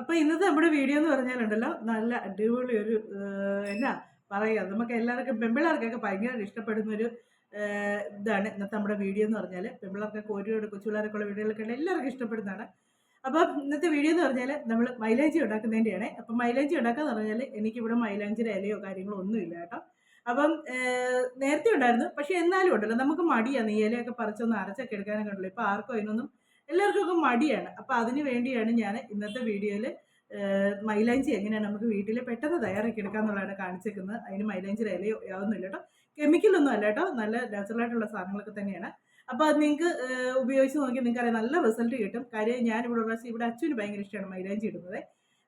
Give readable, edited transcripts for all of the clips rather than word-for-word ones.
അപ്പോൾ ഇന്നത്തെ നമ്മുടെ വീഡിയോ എന്ന് പറഞ്ഞാലുണ്ടല്ലോ നല്ല അടിപൊളി ഒരു എന്നാ പറയാ നമുക്ക് എല്ലാവർക്കും പെമ്പിള്ളേർക്കൊക്കെ ഭയങ്കര ഇഷ്ടപ്പെടുന്ന ഒരു ഇതാണ് ഇന്നത്തെ നമ്മുടെ വീഡിയോ എന്ന് പറഞ്ഞാൽ പെമ്പിള്ളേർക്കൊക്കെ ഒരു കൊച്ചുപിള്ളേർക്കുള്ള വീഡിയോകളൊക്കെ എല്ലാവർക്കും ഇഷ്ടപ്പെടുന്നതാണ്. അപ്പം ഇന്നത്തെ വീഡിയോ എന്ന് പറഞ്ഞാൽ നമ്മൾ മൈലാഞ്ചി ഉണ്ടാക്കുന്നതിൻ്റെയാണ്. അപ്പം മൈലാഞ്ചി ഉണ്ടാക്കാന്ന് പറഞ്ഞാൽ എനിക്കിവിടെ മൈലാഞ്ചിയുടെ ഇലയോ കാര്യങ്ങളോ ഒന്നുമില്ല കേട്ടോ. അപ്പം നേരത്തെ ഉണ്ടായിരുന്നു, പക്ഷെ എന്നാലും ഉണ്ടല്ലോ നമുക്ക് മടിയാണ് ഈ ഇലയൊക്കെ പറിച്ചൊന്ന് അരച്ചൊക്കെ എടുക്കാനൊക്കെ ഉണ്ടല്ലോ. ഇപ്പം ആർക്കും അതിനൊന്നും എല്ലാവർക്കും മടിയാണ്. അപ്പോൾ അതിന് വേണ്ടിയാണ് ഞാൻ ഇന്നത്തെ വീഡിയോയിൽ മൈലാഞ്ചി എങ്ങനെയാണ് നമുക്ക് വീട്ടിൽ പെട്ടെന്ന് തയ്യാറാക്കി എടുക്കാന്നുള്ളതാണ് കാണിച്ചേക്കുന്നത്. അതിന് മൈലാഞ്ചിയുടെ ഇലയോ യാതൊന്നുമില്ല കേട്ടോ, കെമിക്കലൊന്നും അല്ല കേട്ടോ, നല്ല നാച്ചുറലായിട്ടുള്ള സാധനങ്ങളൊക്കെ തന്നെയാണ്. അപ്പോൾ അത് നിങ്ങൾക്ക് ഉപയോഗിച്ച് നോക്കി നിങ്ങൾക്കറിയാം നല്ല റിസൾട്ട് കിട്ടും. കാര്യം ഞാനിവിടെ ഉള്ള ഇവിടെ അച്ഛന് ഭയങ്കര ഇഷ്ടമാണ് മൈലാഞ്ചി ഇടുന്നത്.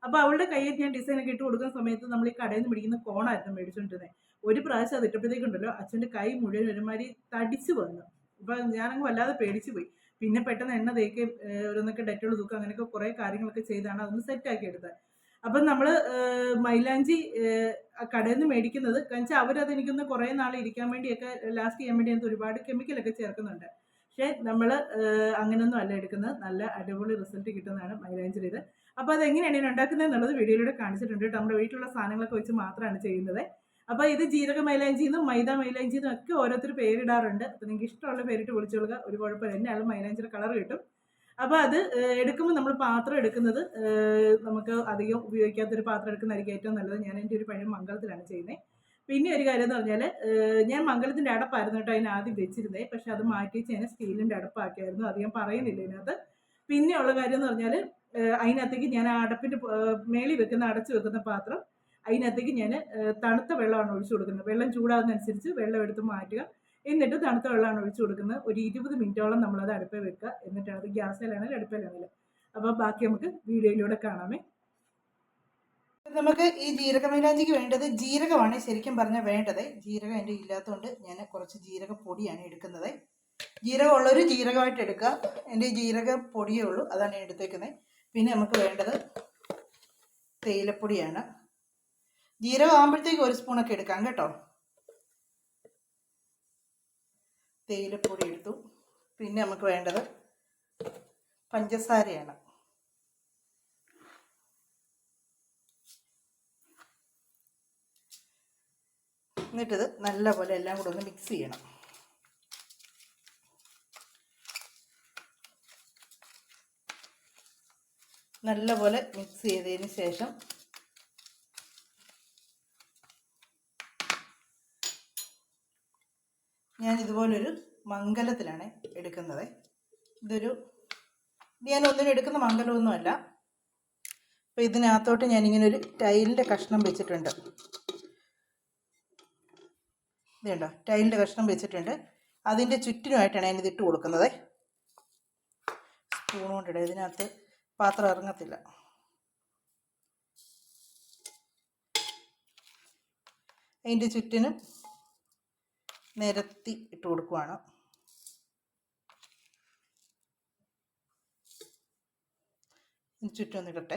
അപ്പോൾ അവളുടെ കയ്യിൽ ഞാൻ ഡിസൈനൊക്കെ ഇട്ട് കൊടുക്കുന്ന സമയത്ത് നമ്മൾ ഈ കടയിൽ നിന്ന് പിടിക്കുന്ന കോണായിരുന്നു മേടിച്ചുകൊണ്ടിരുന്നത്. ഒരു പ്രാവശ്യം അത് ഇട്ടപ്പോഴത്തേക്കുണ്ടല്ലോ അച്ഛൻ്റെ കൈ മുഴുവൻ ഒരുമാതിരി തടിച്ചു വന്നു. അപ്പം ഞാനങ്ങ് വല്ലാതെ പേടിച്ചു പോയി. പിന്നെ പെട്ടെന്ന് എണ്ണ തേക്കുകയും ഓരോന്നൊക്കെ ഡെറ്റോൾ തൂക്കുക അങ്ങനെയൊക്കെ കുറേ കാര്യങ്ങളൊക്കെ ചെയ്താണ് അതൊന്ന് സെറ്റാക്കി എടുത്തത്. അപ്പം നമ്മൾ മൈലാഞ്ചി കടയിൽ നിന്ന് മേടിക്കുന്നത് വെച്ചാൽ അവരത് എനിക്കൊന്ന് കുറേ നാൾ ഇരിക്കാൻ വേണ്ടിയൊക്കെ ലാസ്റ്റ് ചെയ്യാൻ വേണ്ടി അതിനകത്ത് ഒരുപാട് കെമിക്കലൊക്കെ ചേർക്കുന്നുണ്ട്. പക്ഷേ നമ്മൾ അങ്ങനെയൊന്നും അല്ല എടുക്കുന്നത്, നല്ല അടിപൊളി റിസൾട്ട് കിട്ടുന്നതാണ് മൈലാഞ്ചിയുടെ ഇത്. അപ്പോൾ അതെങ്ങനെയാണ് ഇതിനെ ഉണ്ടാക്കുന്നത് എന്നുള്ളത് വീഡിയോയിലൂടെ കാണിച്ചിട്ടുണ്ട്. നമ്മുടെ വീട്ടിലുള്ള സാധനങ്ങളൊക്കെ വെച്ച് മാത്രമാണ് ചെയ്യുന്നത്. അപ്പോൾ ഇത് ജീരക മൈലാഞ്ചിന്നും മൈദ മൈലാഞ്ചിന്നും ഒക്കെ ഓരോരുത്തർ പേരിടാറുണ്ട്. അപ്പോൾ നിങ്ങൾക്ക് ഇഷ്ടമുള്ള പേരിട്ട് വിളിച്ചോളുക, ഒരു കുഴപ്പമില്ല. എന്നാലും മൈലാഞ്ചിയുടെ കളർ കിട്ടും. അപ്പോൾ അത് എടുക്കുമ്പോൾ നമ്മൾ പാത്രം എടുക്കുന്നത് നമുക്ക് അധികം ഉപയോഗിക്കാത്തൊരു പാത്രം എടുക്കുന്നതായിരിക്കും ഏറ്റവും നല്ലത്. ഞാൻ എൻ്റെ ഒരു പഴയ മംഗളത്തിലാണ് ചെയ്യുന്നത്. പിന്നെ ഒരു കാര്യം എന്ന് പറഞ്ഞാൽ ഞാൻ മംഗളത്തിൻ്റെ അടപ്പായിരുന്നു കേട്ടോ അതിന് ആദ്യം വെച്ചിരുന്നത്. പക്ഷെ അത് മാറ്റി ഞാൻ സ്റ്റീലിൻ്റെ അടപ്പാക്കിയായിരുന്നു. അത് ഞാൻ പറയുന്നില്ല ഇതിനകത്ത്. പിന്നെയുള്ള കാര്യം എന്ന് പറഞ്ഞാൽ അതിനകത്തേക്ക് ഞാൻ ആ അടപ്പിൻ്റെ മേളിൽ വെക്കുന്ന അടച്ചു വെക്കുന്ന പാത്രം അതിനകത്തേക്ക് ഞാൻ തണുത്ത വെള്ളമാണ് ഒഴിച്ചു കൊടുക്കുന്നത്. വെള്ളം ചൂടാകുന്നതനുസരിച്ച് വെള്ളം എടുത്ത് മാറ്റുക. എന്നിട്ട് തണുത്ത വെള്ളമാണ് ഒഴിച്ചു കൊടുക്കുന്നത്. ഒരു 20 മിനിറ്റോളം നമ്മളത് അടുപ്പിൽ വെക്കുക. എന്നിട്ടാണ് അത് ഗ്യാസിലാണെങ്കിലും അടുപ്പിലാണെങ്കിലും. അപ്പോൾ ബാക്കി നമുക്ക് വീഡിയോയിലൂടെ കാണാമേ. നമുക്ക് ഈ ജീരക മൈലാഞ്ചിക്ക് വേണ്ടത് ജീരകമാണ് ശരിക്കും പറഞ്ഞാൽ വേണ്ടത്. ജീരകം എൻ്റെ ഇല്ലാത്തതുകൊണ്ട് ഞാൻ കുറച്ച് ജീരക പൊടിയാണ് എടുക്കുന്നത്. ജീരകം ഉള്ളൊരു ജീരകമായിട്ട് എടുക്കുക. എൻ്റെ ജീരക പൊടിയേ ഉള്ളൂ, അതാണ് ഞാൻ എടുത്തേക്കുന്നത്. പിന്നെ നമുക്ക് വേണ്ടത് തേയിലപ്പൊടിയാണ്. ജീരകം ആകുമ്പോഴത്തേക്ക് 1 സ്പൂണൊക്കെ എടുക്കാം കേട്ടോ. തേയിലപ്പൊടി എടുത്തു. പിന്നെ നമുക്ക് വേണ്ടത് പഞ്ചസാരയാണ്. എന്നിട്ടിത് നല്ലപോലെ എല്ലാം കൂടെ ഒന്ന് മിക്സ് ചെയ്യണം. നല്ലപോലെ മിക്സ് ചെയ്തതിന് ശേഷം ഞാൻ ഇതുപോലൊരു മംഗലത്തിലാണ് എടുക്കുന്നത്. ഞാൻ ഒന്നിനും എടുക്കുന്ന മംഗലമൊന്നുമല്ല. അപ്പോൾ ഇതിനകത്തോട്ട് ഞാനിങ്ങനെ ഒരു ടൈലിൻ്റെ കഷ്ണം വെച്ചിട്ടുണ്ട്. ഇതുണ്ടോ, ടൈലിൻ്റെ കഷ്ണം വെച്ചിട്ടുണ്ട്. അതിൻ്റെ ചുറ്റിനുമായിട്ടാണ് ഞാനിത് ഇട്ട് കൊടുക്കുന്നത്. സ്പൂൺ കൊണ്ടിടുക, ഇതിനകത്ത് പാത്രം ഇറങ്ങത്തില്ല. അതിൻ്റെ ചുറ്റിനും നിരത്തി ഇട്ട് കൊടുക്കുവാണ്. ചുറ്റും ഇടട്ടെ.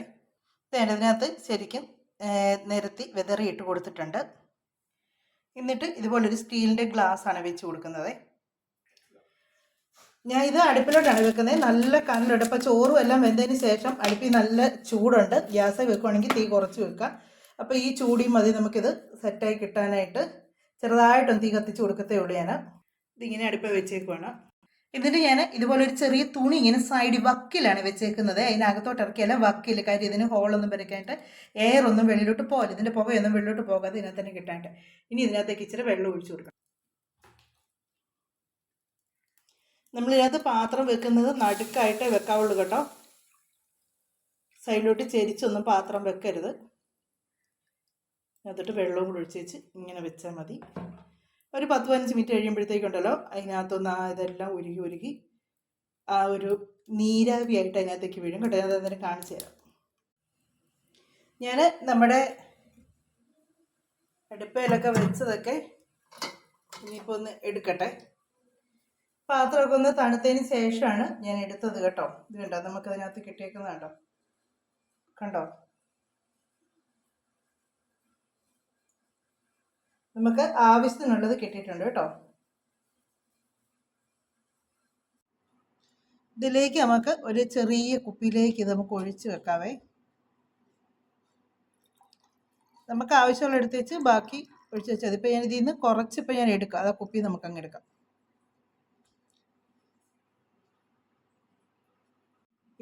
ഇതിനകത്ത് ശരിക്കും നിരത്തി വെതറി ഇട്ട് കൊടുത്തിട്ടുണ്ട്. എന്നിട്ട് ഇതുപോലൊരു സ്റ്റീലിൻ്റെ ഗ്ലാസ്സാണ് വെച്ച് കൊടുക്കുന്നത്. ഞാൻ ഇത് അടുപ്പിലോട്ടാണ് വെക്കുന്നത്. നല്ല കനലുണ്ട്. അപ്പോൾ ചോറും എല്ലാം വെന്തതിന് ശേഷം അടുപ്പിൽ നല്ല ചൂടുണ്ട്. ഗ്യാസ് വെക്കുവാണെങ്കിൽ തീ കുറച്ച് വെക്കുക. അപ്പോൾ ഈ ചൂടിയും മതി നമുക്കിത് സെറ്റായി കിട്ടാനായിട്ട്. ചെറുതായിട്ടൊന്ന് തീ കത്തിച്ച് കൊടുക്കത്തേ ഉള്ളൂ. ഞാൻ ഇതിങ്ങനെ അടുപ്പിൽ വെച്ചേക്കുവാണ്. എന്നിട്ട് ഞാൻ ഇതുപോലെ ഒരു ചെറിയ തുണി ഇങ്ങനെ സൈഡ് വക്കിലാണ് വെച്ചേക്കുന്നത്. അതിനകത്തോട്ട് ഇറക്കിയല്ല, വക്കിൽ. കാര്യം ഇതിന് ഹോളൊന്നും വരയ്ക്കാനായിട്ട്, എയർ ഒന്നും വെളിയിലോട്ട് പോകില്ല, ഇതിൻ്റെ പുകയൊന്നും വെളിയിലോട്ട് പോകാതെ ഇതിനകത്ത് തന്നെ കിട്ടാനായിട്ട്. ഇനി ഇതിനകത്തേക്ക് ഇച്ചിരി വെള്ളം ഒഴിച്ചു കൊടുക്കണം. നമ്മളിതിനകത്ത് പാത്രം വെക്കുന്നത് നടുക്കായിട്ടേ വെക്കാവുള്ളൂ കേട്ടോ. സൈഡിലോട്ട് ചെരിച്ചൊന്നും പാത്രം വെക്കരുത്. അതിനകത്തോട്ട് വെള്ളവും കൂടി ഒഴിച്ച് വെച്ച് ഇങ്ങനെ വെച്ചാൽ മതി. ഒരു 10-15 മിനിറ്റ് കഴിയുമ്പോഴത്തേക്കുണ്ടല്ലോ അതിനകത്തൊന്ന് ഇതെല്ലാം ഉരുകി ആ ഒരു നീരാവിയായിട്ട് അതിനകത്തേക്ക് വീഴും കേട്ടോ. ഞാൻ അന്നേരം കാണിച്ചു തരാം. ഞാൻ നമ്മുടെ അടുപ്പയിലൊക്കെ വെച്ചതൊക്കെ ഇനിയിപ്പോൾ ഒന്ന് എടുക്കട്ടെ. പാത്രമൊക്കെ ഒന്ന് തണുത്തതിന് ശേഷമാണ് ഞാൻ എടുത്തത് കേട്ടോ. ഇത് കണ്ടോ, നമുക്കതിനകത്ത് കിട്ടിയേക്കുന്നത് കണ്ടോ. നമുക്ക് ആവശ്യത്തിനുള്ളത് കിട്ടിയിട്ടുണ്ട് കേട്ടോ. ഇതിലേക്ക് നമുക്ക് ഒരു ചെറിയ കുപ്പിയിലേക്ക് ഇത് നമുക്ക് ഒഴിച്ച് വെക്കാവേ. നമുക്ക് ആവശ്യമുള്ള എടുത്ത് വെച്ച് ബാക്കി ഒഴിച്ച് വെച്ചത്. ഇപ്പോൾ ഞാൻ ഇതിൽ നിന്ന് കുറച്ച് ഇപ്പോൾ ഞാൻ എടുക്കാം. അതാ കുപ്പി നമുക്ക് അങ്ങ് എടുക്കാം.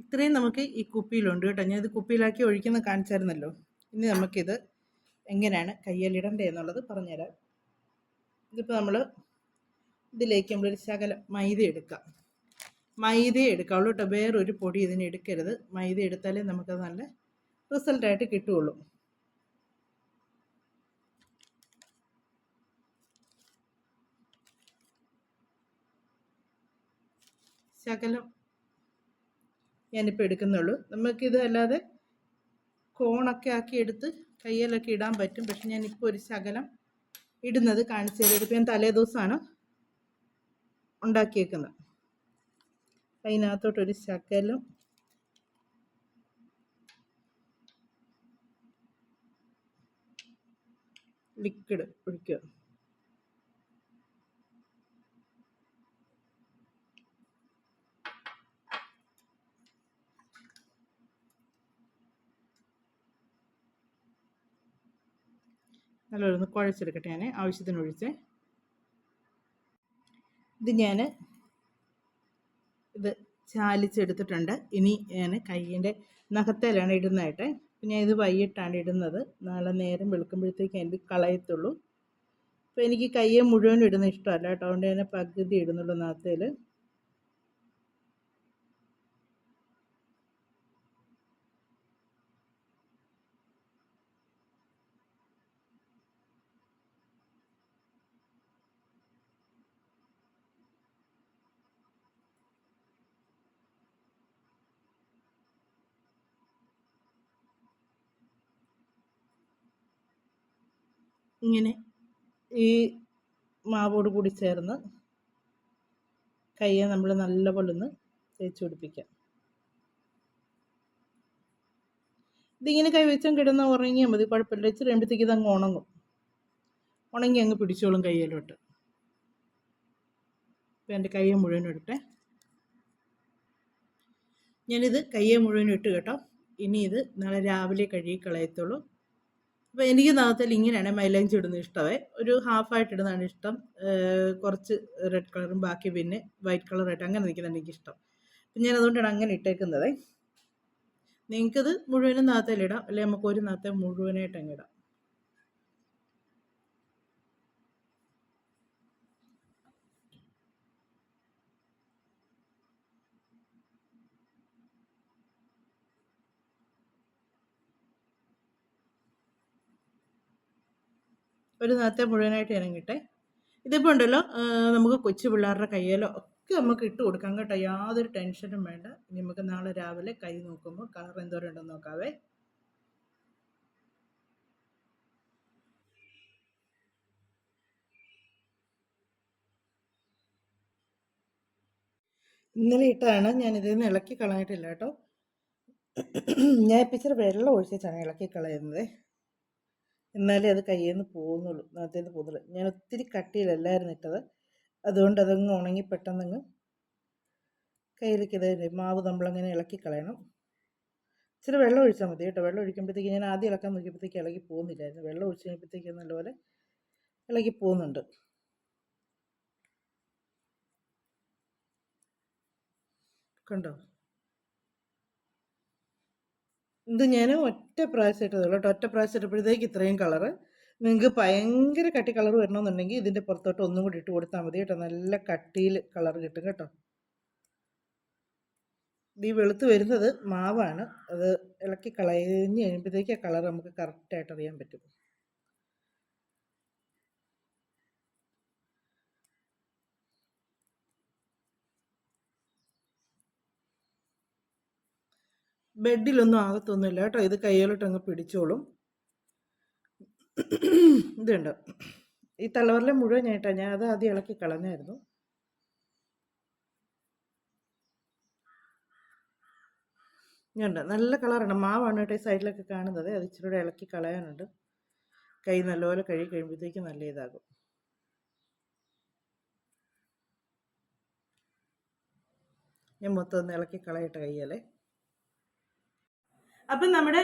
ഇത്രയും നമുക്ക് ഈ കുപ്പിയിലുണ്ട് കേട്ടോ. ഞാൻ ഇത് കുപ്പിയിലാക്കി ഒഴിക്കുന്ന കാണിച്ചായിരുന്നല്ലോ. ഇനി നമുക്കിത് എങ്ങനെയാണ് കയ്യിലിടണ്ടേ എന്നുള്ളത് പറഞ്ഞുതരാം. ഇതിപ്പോൾ നമ്മൾ ഇതിലേക്ക് നമ്മളൊരു ശകലം മൈദ എടുക്കാം. മൈദ എടുക്കാവുള്ളൂ കേട്ടോ, വേറൊരു പൊടി ഇതിന് എടുക്കരുത്. മൈദ എടുത്താലേ നമുക്കത് നല്ല റിസൾട്ടായിട്ട് കിട്ടുകയുള്ളൂ. ശകലം ഞാനിപ്പോൾ എടുക്കുന്നുള്ളൂ. നമുക്കിത് അല്ലാതെ കോണൊക്കെ ആക്കി എടുത്ത് കയ്യിലൊക്കെ ഇടാൻ പറ്റും. പക്ഷെ ഞാനിപ്പോൾ ഒരു ശകലം ഇടുന്നത് കാണിച്ചു തരാം. ഇതിപ്പോൾ ഞാൻ തലേ ദിവസമാണ് ഉണ്ടാക്കിയേക്കുന്നത്. അതിനകത്തോട്ടൊരു ശകലം ലിക്വിഡ് ഒഴിക്കുക. നല്ലോണം കുഴച്ചെടുക്കട്ടെ. ഞാൻ ആവശ്യത്തിന് ഒഴിച്ച് ഇത് ചാലിച്ചെടുത്തിട്ടുണ്ട്. ഇനി ഞാൻ കയ്യിൻ്റെ നഖത്തേലാണ് ഇടുന്നതായിട്ട്. പിന്നെ ഞാൻ ഇത് വൈകിട്ടാണ് ഇടുന്നത്. നാളെ നേരം വെളുക്കുമ്പോഴത്തേക്ക് ഇത് കളയത്തുള്ളൂ. അപ്പോൾ എനിക്ക് കയ്യെ മുഴുവൻ ഇടുന്ന ഇഷ്ടമല്ല കേട്ടോ. അതുകൊണ്ട് ഞാൻ പകുതി ഇടുന്നുള്ളൂ നഖത്തേൽ. ഇങ്ങനെ ഈ മാവോട് കൂടി ചേർന്ന് കയ്യെ നമ്മൾ നല്ലപോലെ ഒന്ന് തേച്ച് പിടിപ്പിക്കാം. ഇതിങ്ങനെ കൈവച്ചം കിടന്ന് ഉറങ്ങിയാൽ മതി, കുഴപ്പമില്ല. ഇച്ചിരി കഴിയുമ്പോഴത്തേക്ക് ഇതങ്ങ് ഉണങ്ങി അങ്ങ് പിടിച്ചോളും കയ്യിലോട്ട്. ഇപ്പം എൻ്റെ കയ്യെ മുഴുവനും ഇടട്ടെ. ഞാനിത് കയ്യെ മുഴുവനും ഇട്ട് കേട്ടോ. ഇനി ഇത് നാളെ രാവിലെ കഴുകി കളയത്തുള്ളൂ. അപ്പോൾ എനിക്ക് നഖത്തിൽ ഇങ്ങനെയാണ് മൈലാഞ്ചി ഇടുന്നത് ഇഷ്ടമേ. ഒരു ഹാഫായിട്ട് ഇടുന്നതാണ് ഇഷ്ടം. കുറച്ച് റെഡ് കളറും ബാക്കി പിന്നെ വൈറ്റ് കളറായിട്ട് അങ്ങനെ നിൽക്കുന്നതാണ് എനിക്കിഷ്ടം. അപ്പം ഞാൻ അതുകൊണ്ടാണ് അങ്ങനെ ഇട്ടേക്കുന്നത്. നിങ്ങൾക്കത് മുഴുവനും നഖത്തിലിടാം, അല്ലെങ്കിൽ നമുക്ക് ഒരു നഖത്തെ മുഴുവനായിട്ട് അങ്ങ് ഇടാം. ഒരു നഖത്തെ മുഴുവനായിട്ട് ഇറങ്ങിട്ടെ. ഇതിപ്പോൾ ഉണ്ടല്ലോ, നമുക്ക് കൊച്ചു പിള്ളേരുടെ കയ്യിലോ ഒക്കെ നമുക്ക് ഇട്ട് കൊടുക്കാം കേട്ടോ. യാതൊരു ടെൻഷനും വേണ്ട. ഇനി നമുക്ക് നാളെ രാവിലെ കൈ നോക്കുമ്പോൾ കളർ എന്തോരം ഉണ്ടെന്ന് നോക്കാവേ. ഇന്നലെ ഇട്ടതാണ്, ഞാൻ ഇതിൽ നിന്ന് ഇളക്കി കളഞ്ഞിട്ടില്ല കേട്ടോ. ഞാൻ ഇപ്പം ഇച്ചിരി വെള്ളം ഒഴിച്ചാണ് ഇളക്കി കളയുന്നത്. എന്നാലേ അത് കയ്യിൽ നിന്ന് പോകുന്നുള്ളൂ, നഖത്തേന്ന് പോകുന്നുള്ളൂ. ഞാൻ ഒത്തിരി കട്ടിയിലല്ലായിരുന്നു ഇട്ടത്, അതുകൊണ്ട് അതങ്ങ് ഉണങ്ങി പെട്ടെന്നങ്ങ് കയ്യിലേക്ക് ഇതേ മാവ് നമ്മളങ്ങനെ ഇളക്കി കളയണം. ഇച്ചിരി വെള്ളം ഒഴിച്ചാൽ മതി കേട്ടോ. വെള്ളം ഒഴിക്കുമ്പോഴത്തേക്ക് ഞാൻ ആദ്യം ഇളക്കാൻ നോക്കിയപ്പോഴത്തേക്ക് ഇളകി പോകുന്നില്ലായിരുന്നു. വെള്ളം ഒഴിച്ച് കഴിയുമ്പോഴത്തേക്ക് നല്ലപോലെ ഇളകി പോകുന്നുണ്ട്. കണ്ടോ? ഇത് ഞാൻ ഒറ്റ പ്രാവശ്യം ഇട്ടതുള്ളൂ കേട്ടോ. ഒറ്റ പ്രാവശ്യം ഇട്ടപ്പോഴത്തേക്ക് ഇത്രയും കളറ്. നിങ്ങൾക്ക് ഭയങ്കര കട്ടി കളർ വരണമെന്നുണ്ടെങ്കിൽ ഇതിൻ്റെ പുറത്തോട്ട് ഒന്നും കൂടി ഇട്ട് കൊടുത്താൽ മതി കേട്ടോ. നല്ല കട്ടിയിൽ കളർ കിട്ടും കേട്ടോ. ഈ വെളുത്ത് വരുന്നത് മാവാണ്. അത് ഇളക്കി കളഞ്ഞ് കഴിയുമ്പോഴത്തേക്ക് ആ കളർ നമുക്ക് കറക്റ്റായിട്ട് അറിയാൻ പറ്റും. ബെഡിലൊന്നും ആകത്തൊന്നുമില്ല കേട്ടോ. ഇത് കയ്യിലോട്ട് അങ്ങ് പിടിച്ചോളും. ഇതുണ്ട്, ഈ തലവറിലെ മുഴുവൻ ഞാൻ അത് ആദ്യം ഇളക്കി കളഞ്ഞായിരുന്നു. ഇതുണ്ട്, നല്ല കളറാണ്. മാവാണ് കേട്ടോ ഈ സൈഡിലൊക്കെ കാണുന്നത്. അത് ഇച്ചിരി കൂടെ ഇളക്കി കളയാനുണ്ട്. കൈ നല്ലപോലെ കഴുകി കഴിയുമ്പോഴത്തേക്ക് നല്ല ഇതാകും. ഞാൻ മൊത്തം ഒന്ന് ഇളക്കി കളയട്ടെ കയ്യാലേ. അപ്പം നമ്മുടെ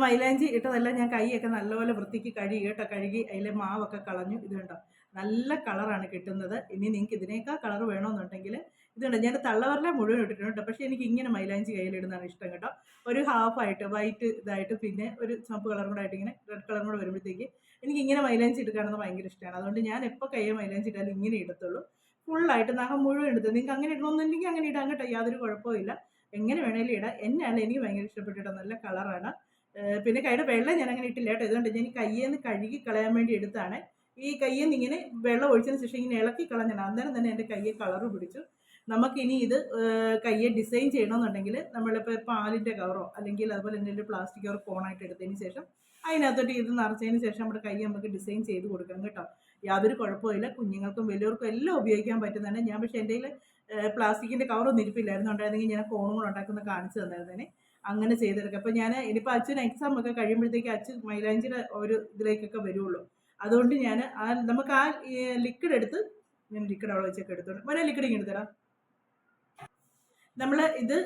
മൈലാഞ്ചി ഇട്ടതെല്ലാം ഞാൻ കൈയൊക്കെ നല്ലപോലെ വൃത്തിക്ക് കഴുകി കേട്ടോ. കഴുകി അതിലെ മാവൊക്കെ കളഞ്ഞു. ഇത് കണ്ടോ, നല്ല കളറാണ് കിട്ടുന്നത്. ഇനി നിങ്ങൾക്ക് ഇതിനേക്കാൾ കളർ വേണമെന്നുണ്ടെങ്കിൽ ഇത് കണ്ടോ, ഞാൻ തള്ളവരല മുഴുവൻ ഇട്ടിട്ടുണ്ട് കേട്ടോ. പക്ഷേ എനിക്ക് ഇങ്ങനെ മൈലാഞ്ചി കയ്യിലിടുന്നതാണ് ഇഷ്ടം കേട്ടോ. ഒരു ഹാഫായിട്ട് വൈറ്റ് ഇതായിട്ട് പിന്നെ ഒരു ചുവപ്പ് കളറും കൂടെ ആയിട്ട് ഇങ്ങനെ റെഡ് കളറും കൂടെ വരുമ്പോഴത്തേക്ക് എനിക്ക് ഇങ്ങനെ മൈലാഞ്ചി ഇടുകയാണെന്ന് ഭയങ്കര ഇഷ്ടമാണ്. അതുകൊണ്ട് ഞാൻ എപ്പോൾ കയ്യെ മൈലാഞ്ചി ഇട്ടാലും ഇങ്ങനെ ഇടത്തുള്ളൂ. ഫുള്ളായിട്ട് നഖം മുഴുവൻ എടുത്ത് നിങ്ങൾക്ക് അങ്ങനെ ഇടണമെന്നുണ്ടെങ്കിൽ അങ്ങനെ ഇടാൻ കേട്ടോ, യാതൊരു കുഴപ്പമില്ല. എങ്ങനെ വേണേലും ഇടാം. എന്നെയാണ് എനിക്ക് ഭയങ്കര ഇഷ്ടപ്പെട്ടിട്ടോ. നല്ല കളറാണ്. പിന്നെ കൈയുടെ വെള്ളം ഞാൻ അങ്ങനെ ഇട്ടില്ല കേട്ടോ. ഇതുകൊണ്ട് ഞാൻ കയ്യേന്ന് കഴുകി കളയാൻ വേണ്ടി എടുത്താണ്. ഈ കയ്യേന്ന് ഇങ്ങനെ വെള്ളം ഒഴിച്ചതിന് ശേഷം ഇങ്ങനെ ഇളക്കി കളഞ്ഞാണ്. അന്നേരം തന്നെ എൻ്റെ കയ്യെ കളറ് പിടിച്ചു. നമുക്കിനി ഇത് കയ്യെ ഡിസൈൻ ചെയ്യണമെന്നുണ്ടെങ്കിൽ നമ്മളിപ്പോൾ പാലിൻ്റെ കവറോ അല്ലെങ്കിൽ അതുപോലെ എന്തെങ്കിലും പ്ലാസ്റ്റിക് കവർ കോണായിട്ട് എടുത്തതിന് ശേഷം അതിനകത്തോട്ട് ഇത് നിറച്ചതിന് ശേഷം നമ്മുടെ കൈ നമുക്ക് ഡിസൈൻ ചെയ്ത് കൊടുക്കണം കേട്ടോ. യാതൊരു കുഴപ്പമില്ല. കുഞ്ഞുങ്ങൾക്കും വലിയവർക്കും എല്ലാം ഉപയോഗിക്കാൻ പറ്റുന്നതാണ്. ഞാൻ പക്ഷേ എൻ്റെ കയ്യിൽ പ്ലാസ്റ്റിക്കിൻ്റെ കവറൊന്നും ഇരിപ്പില്ലായിരുന്നു. ഉണ്ടായിരുന്നെങ്കിൽ ഞാൻ കോണുകൾ ഉണ്ടാക്കുന്ന കാണിച്ചു തന്നായിരുന്നേ. അങ്ങനെ ചെയ്തെടുക്കുക. അപ്പോൾ ഞാൻ ഇനിയിപ്പോൾ അച്ഛന് എക്സാം ഒക്കെ കഴിയുമ്പോഴത്തേക്ക് അച്ഛൻ മൈലാഞ്ചിയുടെ ഒരു ഇതിലേക്കൊക്കെ വരുള്ളൂ. അതുകൊണ്ട് ഞാൻ നമുക്ക് ആ ലിക്വിഡ് എടുത്ത് ഞാൻ ലിക്വിഡ് അവിടെ വെച്ചൊക്കെ എടുത്തോണ്ട് ഒരേ ലിക്വിഡ് ഇങ്ങനെ എടുത്തരാം. നമ്മൾ ഇത്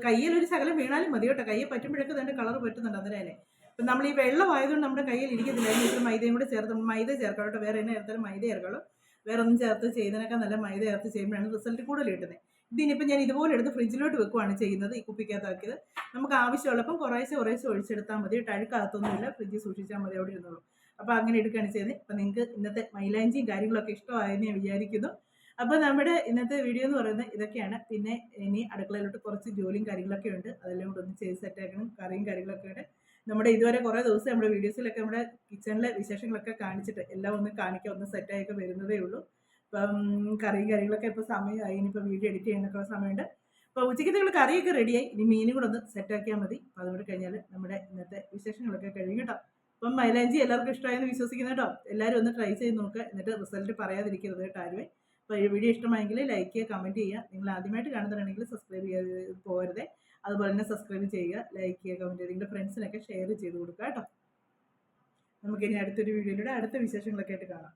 കയ്യിലൊരു ശകലം വീണാലും മതി കേട്ടോ. കയ്യിൽ പറ്റുമ്പോഴൊക്കെ അതിൻ്റെ കളർ പറ്റുന്നുണ്ട്. അന്നേരം ഇപ്പം നമ്മൾ ഈ വെള്ളം ആയതുകൊണ്ട് നമ്മുടെ കയ്യിൽ ഇരിക്കത്തില്ല. അതിന് ഇച്ചിരി മൈദയും കൂടെ ചേർത്ത് മൈദ ചേർക്കാം കേട്ടോ. വേറെ എന്നെ ചേർത്താലും മൈദ ചേർക്കാളൂ. വേറെ ഒന്നും ചേർത്ത് ചെയ്യുന്നതിനൊക്കെ നല്ല മൈദ ചേർത്ത് ചെയ്യുമ്പോഴാണ് റിസൾട്ട് കൂടുതൽ കിട്ടുന്നത്. ഇതിനിപ്പോൾ ഞാൻ ഇതുപോലെ എടുത്ത് ഫ്രിഡ്ജിലോട്ട് വെക്കുകയാണ് ചെയ്യുന്നത്. ഈ കുപ്പിക്കകത്താക്കിയത് നമുക്ക് ആവശ്യമുള്ളപ്പം കുറേശ്ശെ ഒഴിച്ചെടുത്താൽ മതി. അഴുക്കകത്തൊന്നുമില്ല. ഫ്രിഡ്ജിൽ സൂക്ഷിച്ചാൽ മതി, അവിടെ ഇരുന്നുള്ളൂ. അപ്പോൾ അങ്ങനെ എടുക്കുകയാണ് ചെയ്യുന്നത്. അപ്പം നിങ്ങൾക്ക് ഇന്നത്തെ മൈലാഞ്ചിയും കാര്യങ്ങളൊക്കെ ഇഷ്ടമായെന്ന് ഞാൻ വിചാരിക്കുന്നു. അപ്പോൾ നമ്മുടെ ഇന്നത്തെ വീഡിയോ എന്ന് പറയുന്നത് ഇതൊക്കെയാണ്. പിന്നെ ഇനി അടുക്കളയിലോട്ട് കുറച്ച് ജോലിയും കാര്യങ്ങളൊക്കെ ഉണ്ട്. അതെല്ലാം കൂടെ ഒന്ന് ചെയ്ത് സെറ്റാക്കണം. കറിയും കാര്യങ്ങളൊക്കെ ഉണ്ട്. നമ്മുടെ ഇതുവരെ കുറേ ദിവസം നമ്മുടെ വീഡിയോസിലൊക്കെ നമ്മുടെ കിച്ചണിലെ വിശേഷങ്ങളൊക്കെ കാണിച്ചിട്ട് എല്ലാം ഒന്ന് കാണിക്കാൻ ഒന്ന് സെറ്റായൊക്കെ വരുന്നതേ ഉള്ളൂ. ഇപ്പം കറിയും കാര്യങ്ങളൊക്കെ ഇപ്പോൾ സമയമായി. ഇനിയിപ്പോൾ വീഡിയോ എഡിറ്റ് ചെയ്യാനൊക്കെ സമയമുണ്ട്. അപ്പോൾ ഉച്ചയ്ക്കത്തേക്കുള്ള കറിയൊക്കെ റെഡിയായി. ഇനി മീനും കൂടെ ഒന്ന് സെറ്റാക്കിയാൽ മതി. അപ്പോൾ അതുകൂടെ കഴിഞ്ഞാൽ നമ്മുടെ ഇന്നത്തെ വിശേഷങ്ങളൊക്കെ കഴിയും കേട്ടോ. അപ്പം മൈലാഞ്ചി എല്ലാവർക്കും ഇഷ്ടമായെന്ന് വിശ്വസിക്കുന്നു കേട്ടോ. എല്ലാവരും ഒന്ന് ട്രൈ ചെയ്ത് നോക്കുക. എന്നിട്ട് റിസൾട്ട് പറയാതിരിക്കരുത് കേട്ടോ ആരുമേ. അപ്പോൾ ഈ വീഡിയോ ഇഷ്ടമായെങ്കിൽ ലൈക്ക് ചെയ്യുക, കമൻറ്റ് ചെയ്യുക. നിങ്ങൾ ആദ്യമായിട്ട് കാണുന്നുണ്ടെങ്കിൽ സബ്സ്ക്രൈബ് ചെയ്ത് പോകരുതേ. അതുപോലെ തന്നെ സബ്സ്ക്രൈബ് ചെയ്യുക, ലൈക്ക് ചെയ്യുക, കമൻറ്റ് ചെയ്യുക. നിങ്ങളുടെ ഫ്രണ്ട്സിനൊക്കെ ഷെയർ ചെയ്ത് കൊടുക്കുക കേട്ടോ. നമുക്കിനി അടുത്തൊരു വീഡിയോയിലൂടെ അടുത്ത വിശേഷങ്ങളൊക്കെ ആയിട്ട് കാണാം.